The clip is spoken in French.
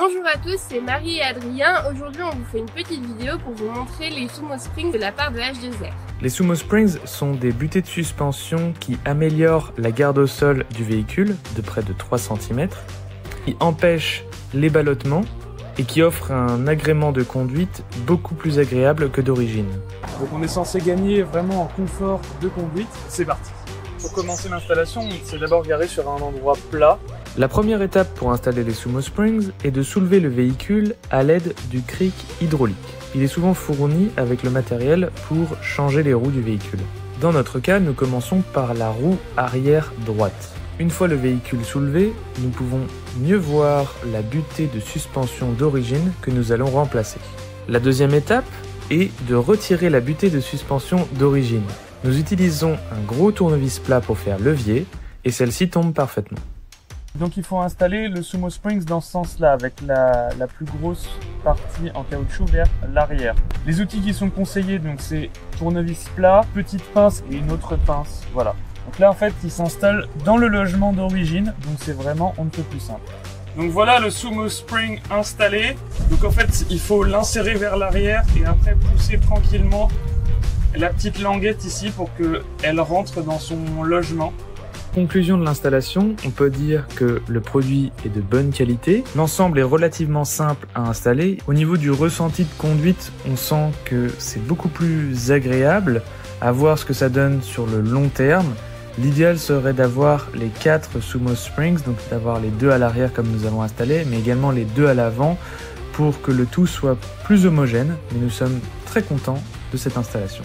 Bonjour à tous, c'est Marie et Adrien. Aujourd'hui, on vous fait une petite vidéo pour vous montrer les Sumo Springs de la part de H2R. Les Sumo Springs sont des butées de suspension qui améliorent la garde au sol du véhicule de près de 3 cm, qui empêchent les ballottements et qui offrent un agrément de conduite beaucoup plus agréable que d'origine. Donc on est censé gagner vraiment en confort de conduite. C'est parti. Pour commencer l'installation, c'est d'abord garé sur un endroit plat. La première étape pour installer les Sumo Springs est de soulever le véhicule à l'aide du cric hydraulique. Il est souvent fourni avec le matériel pour changer les roues du véhicule. Dans notre cas, nous commençons par la roue arrière droite. Une fois le véhicule soulevé, nous pouvons mieux voir la butée de suspension d'origine que nous allons remplacer. La deuxième étape est de retirer la butée de suspension d'origine. Nous utilisons un gros tournevis plat pour faire levier et celle-ci tombe parfaitement. Donc il faut installer le Sumo Springs dans ce sens-là, avec la plus grosse partie en caoutchouc vers l'arrière. Les outils qui sont conseillés, donc c'est tournevis plat, petite pince et une autre pince, voilà. Donc là en fait il s'installe dans le logement d'origine, donc c'est vraiment on ne peut plus simple. Donc voilà le Sumo Spring installé. Donc en fait il faut l'insérer vers l'arrière et après pousser tranquillement la petite languette ici pour qu'elle rentre dans son logement. Conclusion de l'installation, on peut dire que le produit est de bonne qualité, l'ensemble est relativement simple à installer. Au niveau du ressenti de conduite, on sent que c'est beaucoup plus agréable à voir ce que ça donne sur le long terme. L'idéal serait d'avoir les 4 Sumo Springs, donc d'avoir les 2 à l'arrière comme nous avons installé, mais également les 2 à l'avant pour que le tout soit plus homogène, mais nous sommes très contents de cette installation.